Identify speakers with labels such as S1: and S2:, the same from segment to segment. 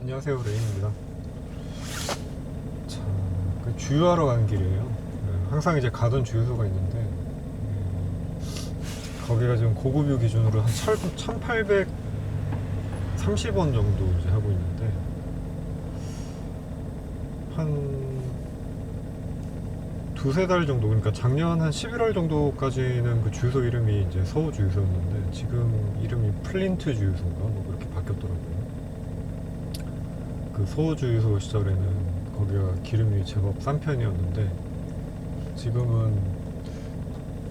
S1: 안녕하세요, 레인입니다. 자, 주유하러 가는 길이에요. 항상 이제 가던 주유소가 있는데 거기가 지금 고급유 기준으로 한 1,830원 정도 이제 하고 있는데 한 두세 달 정도, 그러니까 작년 한 11월 정도까지는 그 주유소 이름이 이제 서우 주유소였는데 지금 이름이 플린트 주유소인가 뭐 그렇게 바뀌었더라고요. 그 서우 주유소 시절에는 거기가 기름이 제법 싼 편이었는데 지금은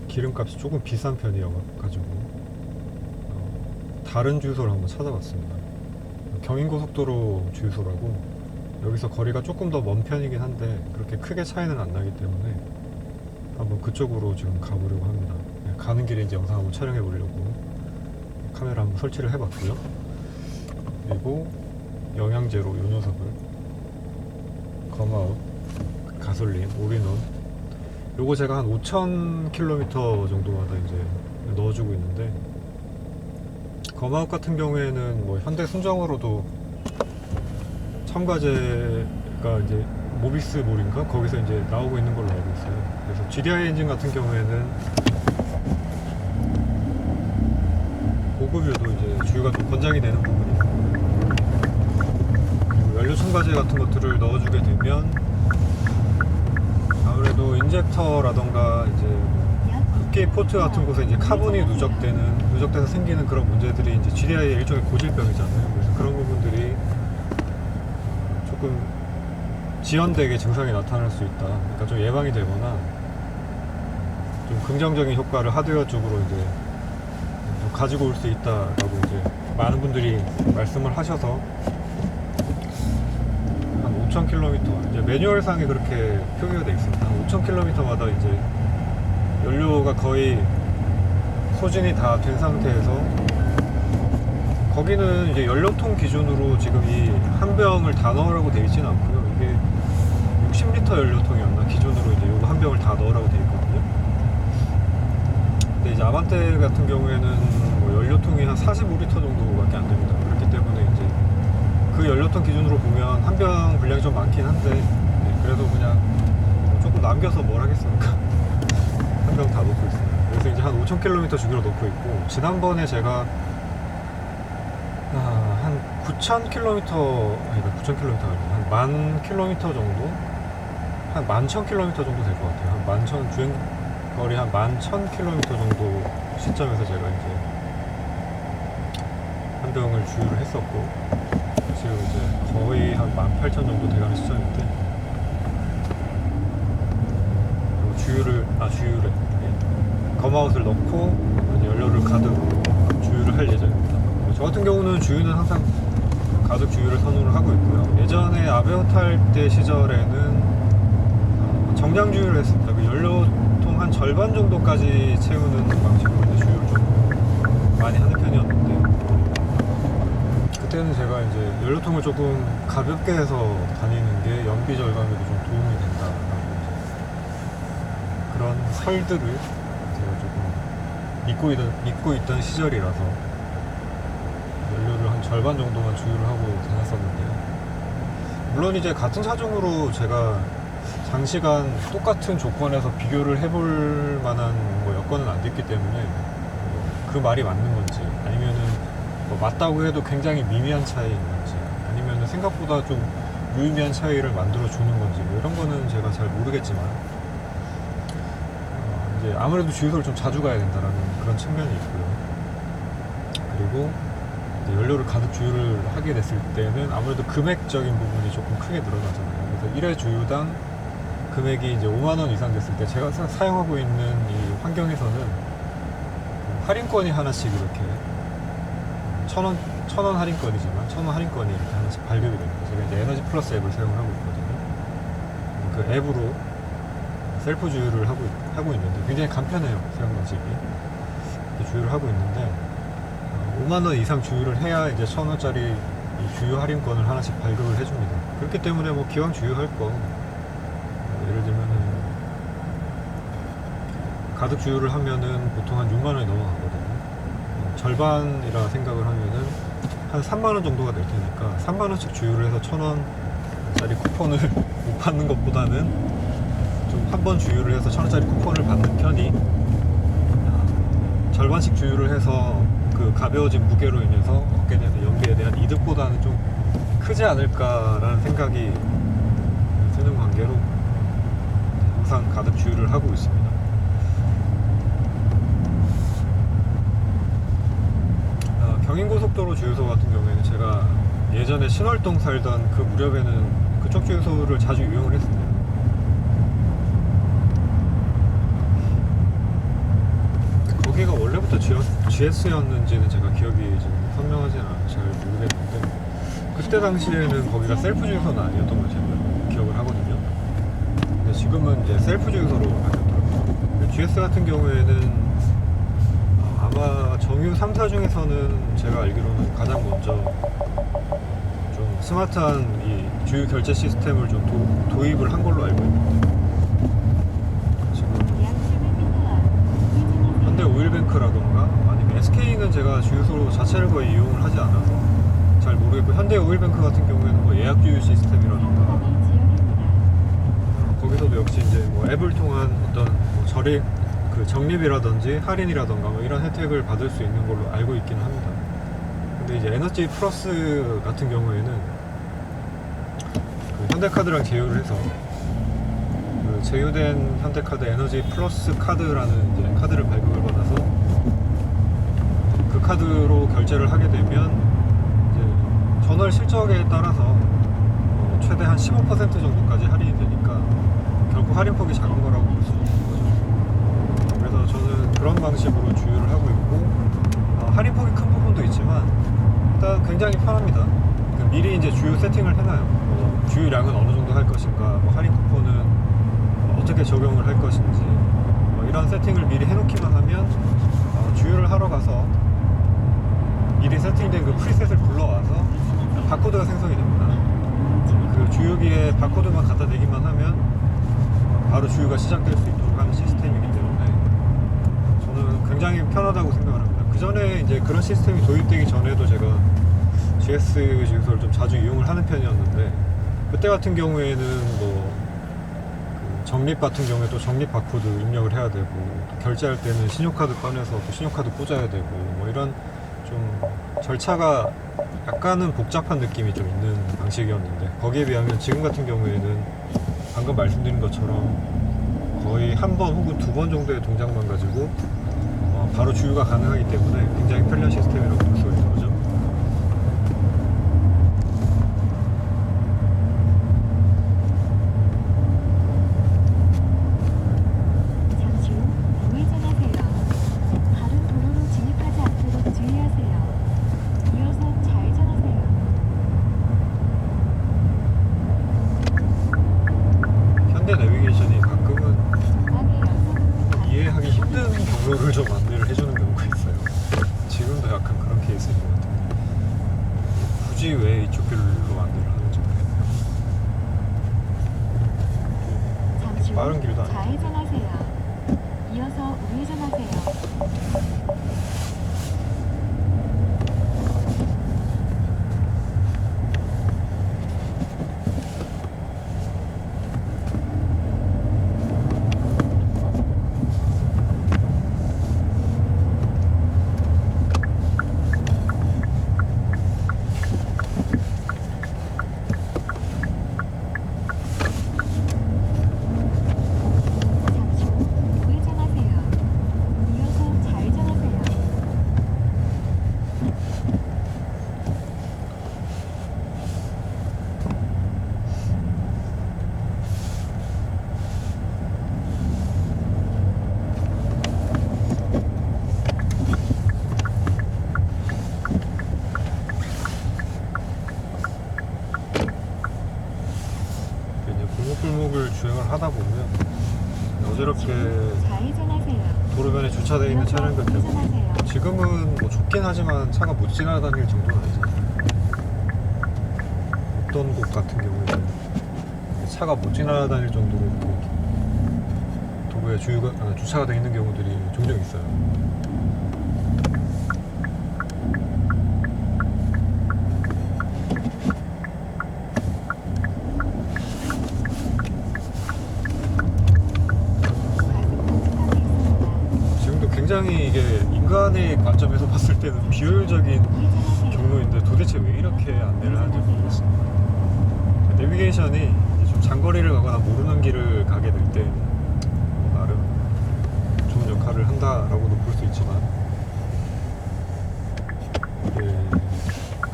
S1: 기름값이 조금 비싼 편이어가지고 다른 주유소를 한번 찾아봤습니다. 경인고속도로 주유소라고 여기서 거리가 조금 더 먼 편이긴 한데 그렇게 크게 차이는 안 나기 때문에 한번 그쪽으로 지금 가보려고 합니다. 가는 길에 이제 영상 한번 촬영해 보려고 카메라 한번 설치를 해봤고요. 그리고 영양제로 요 녀석을 검아웃 가솔린 올인원 요거 제가 한 5,000km 정도마다 이제 넣어주고 있는데 검아웃 같은 경우에는 뭐 현대 순정으로도 첨가제가 이제 모비스몰인가 거기서 이제 나오고 있는 걸로 알고 있어요. 그래서 GDI 엔진 같은 경우에는 고급유도 이제 주유가 좀 권장이 되는 부분이 있고 연료 첨가제 같은 것들을 넣어주게 되면 아무래도 인젝터라던가 이제 흡기 포트 같은 곳에 이제 카본이 누적돼서 생기는 그런 문제들이 이제 GDI의 일종의 고질병이잖아요. 그래서 그런 부분들이 조금 지연되게 증상이 나타날 수 있다. 그러니까 좀 예방이 되거나 좀 긍정적인 효과를 하드웨어 쪽으로 이제 좀 가지고 올 수 있다라고 이제 많은 분들이 말씀을 하셔서 5,000km 이제 매뉴얼상에 그렇게 표기가 되어 있습니다. 5,000km마다 이제 연료가 거의 소진이 다 된 상태에서 거기는 이제 연료통 기준으로 지금 이 한 병을 다 넣으라고 되어 있지는 않고요. 이게 60L 연료통이었나 기준으로 이제 요거 한 병을 다 넣으라고 되어 있거든요. 근데 이제 아반떼 같은 경우에는 뭐 연료통이 한 45L 정도밖에 안 됩니다. 그렇기 때문에 이제 그 연료통 기준으로 보면 한 병 분량이 좀 많긴 한데 그래도 그냥 조금 남겨서 뭘 하겠습니까? 한 병 다 넣고 있어요. 그래서 이제 한 5,000km 주기로 넣고 있고 지난번에 제가 한 9,000km 아니 9,000km 아니고 한 10,000km 정도? 한 11,000km 정도 될 것 같아요. 한 11,000 주행거리 한 11,000km 정도 시점에서 제가 이제 한 병을 주유를 했었고 지금 이제 거의 한 18,000 정도 돼가는 시점인데 주유를 검아웃을 넣고 이제 연료를 가득 주유를 할 예정입니다. 저 같은 경우는 주유는 항상 가득 주유를 선호를 하고 있고요. 예전에 아베오 탈 때 시절에는 정량 주유를 했습니다. 그 연료통 한 절반 정도까지 채우는 방식으로 이제 주유를 좀 많이 하는 편이었는데 그때는 제가 이제 연료통을 조금 가볍게 해서 다니는 게 연비 절감에도 좀 도움이 된다라고 그런 설들을 제가 조금 믿고 있던 시절이라서 연료를 한 절반 정도만 주유를 하고 다녔었는데요. 물론 이제 같은 차종으로 제가 장시간 똑같은 조건에서 비교를 해볼 만한 뭐 여건은 안 됐기 때문에 그 말이 맞는 건지 아니면은 뭐 맞다고 해도 굉장히 미미한 차이인 건지 아니면은 생각보다 좀 유의미한 차이를 만들어 주는 건지 뭐 이런 거는 제가 잘 모르겠지만 이제 아무래도 주유소를 좀 자주 가야 된다라는 그런 측면이 있고요. 그리고 연료를 가득 주유를 하게 됐을 때는 아무래도 금액적인 부분이 조금 크게 늘어나잖아요. 그래서 1회 주유당 금액이 이제 5만원 이상 됐을 때 제가 사용하고 있는 이 환경에서는 할인권이 하나씩 이렇게 1,000원 할인권이지만 1,000원 할인권이 이렇게 하나씩 발급이 됩니다. 제가 이제 에너지 플러스 앱을 사용을 하고 있거든요. 그 앱으로 셀프 주유를 하고 있는데 굉장히 간편해요. 사용 방식이. 주유를 하고 있는데 5만원 이상 주유를 해야 이제 1,000원짜리 주유 할인권을 하나씩 발급을 해줍니다. 그렇기 때문에 뭐 기왕 주유할 거 예를 들면은 가득 주유를 하면은 보통 한 6만원이 넘어가거든요. 절반이라 생각을 하면은 한 3만원 정도가 될 테니까 3만원씩 주유를 해서 1,000원짜리 쿠폰을 못 받는 것보다는 좀 한 번 주유를 해서 1,000원짜리 쿠폰을 받는 편이 절반씩 주유를 해서 그 가벼워진 무게로 인해서 얻게 되는 연비에 대한 이득보다는 좀 크지 않을까라는 생각이 드는 관계로 항상 가득 주유를 하고 있습니다. 경인고속도로 주유소 같은 경우에는 제가 예전에 신월동 살던 그 무렵에는 그쪽 주유소를 자주 이용을 했습니다. 거기가 원래부터 GS였는지는 제가 기억이 지금 선명하지는 않아서 잘 모르겠는데, 그때 당시에는 거기가 셀프 주유소는 아니었던 걸 제가 기억을 하거든요. 근데 지금은 이제 셀프 주유소로 바뀌었더라고요. GS 같은 경우에는 아마 정유 3사 중에서는 제가 알기로는 가장 먼저 좀 스마트한 이 주유 결제 시스템을 좀 도입을 한 걸로 알고 있는데, 지금 현대 오일뱅크라던가 아니면 SK는 제가 주유소 자체를 거의 이용을 하지 않아서 잘 모르겠고, 현대 오일뱅크 같은 경우에는 뭐 예약 주유 시스템이라던가 거기서도 역시 이제 뭐 앱을 통한 어떤 뭐 그 적립이라든지 할인이라던가 뭐 이런 혜택을 받을 수 있는 걸로 알고 있기는 합니다. 근데 이제 에너지 플러스 같은 경우에는 그 현대카드랑 제휴를 해서 그 제휴된 현대카드 에너지 플러스 카드라는 이제 카드를 발급을 받아서 그 카드로 결제를 하게 되면 이제 전월 실적에 따라서 최대 한 15% 정도까지 할인이 되니까 결국 할인폭이 작은 거라고 볼 수 있는 거죠. 그래서 저는 그런 방식으로 주유를 하고 있고, 할인폭이 큰 부분도 있지만 일단 굉장히 편합니다. 미리 이제 주유 세팅을 해놔요. 주유량은 어느 정도 할 것인가, 뭐 할인 쿠폰은 어떻게 적용을 할 것인지, 이런 세팅을 미리 해놓기만 하면 주유를 하러 가서 미리 세팅된 그 프리셋을 불러와서 바코드가 생성이 됩니다. 그 주유기에 바코드만 갖다 대기만 하면 바로 주유가 시작될 수 있도록 하는 시스템이기 때문에 저는 굉장히 편하다고 생각을 합니다. 그 전에 이제 그런 시스템이 도입되기 전에도 제가 GS 주유소를 좀 자주 이용을 하는 편이었는데, 그때 같은 경우에는 뭐 적립 같은 경우에 또 적립 바코드 입력을 해야 되고, 결제할 때는 신용카드 꺼내서 또 신용카드 꽂아야 되고, 뭐 이런 좀 절차가 약간은 복잡한 느낌이 좀 있는 방식이었는데, 거기에 비하면 지금 같은 경우에는 방금 말씀드린 것처럼 거의 한 번 혹은 두 번 정도의 동작만 가지고 바로 주유가 가능하기 때문에 굉장히 편리한 시스템이라고 볼 수 있는 거죠.
S2: 잠시 후 우회전하세요. 다른 도로로 진입하지 않도록 주의하세요. 이어서 좌회전하세요.
S1: 현대 내비게이션이 가끔은 이해하기 힘든 경로를 좀 안내를 해주는 경우가 있어요. 지금도 약간 그런 케이스인 것 같은데, 굳이 왜 이쪽 길로 안내를 하는지 모르겠네요.
S2: 잠시 후
S1: 빠른 길도 아니고.
S2: 좌회전하세요. 이어서 우회전하세요. 잠시 후 우회전하세요. 이어서 좌회전하세요.
S1: 이제 골목골목을 주행을 하다 보면 어지럽게
S2: 좌회전하세요.
S1: 도로변에 주차되어 있는
S2: 이어서
S1: 차량들 때문에
S2: 우회전하세요.
S1: 지금은 뭐 좁긴 하지만 차가 못 지나다닐 정도는 아니잖아요. 어떤 곳 같은 경우에는 차가 못 지나다닐 정도로 도로에 주차가 되어 있는 경우들이 종종 있어요. 일반의 관점에서 봤을 때는 비효율적인
S2: 우회전하세요.
S1: 경로인데 도대체 왜 이렇게 안내를 하는지 모르겠습니다. 내비게이션이 이제 좀 장거리를 가거나 모르는 길을 가게 될 때 나름 좋은 역할을 한다라고도 볼 수 있지만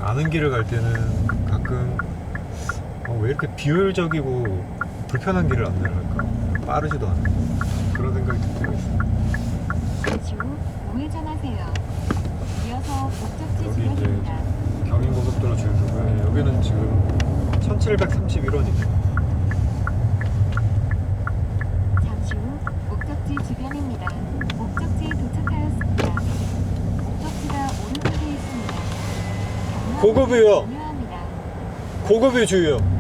S1: 아는 길을 갈 때는 가끔 왜 이렇게 비효율적이고 불편한 길을 안내를 할까? 빠르지도 않은 그런 생각이 들 때가 있어요.
S2: 잠시 후 우회전하세요. 이어서 목적지
S1: 여기 이제
S2: 주변입니다.
S1: 경인고속도로 주유소고요. 여기는 지금 1731원입니다.
S2: 잠시 후 목적지 주변입니다. 목적지에 도착하였습니다. 목적지가 오른쪽에 있습니다. 경로를
S1: 고급이요.
S2: 종료합니다.
S1: 고급의 주유요.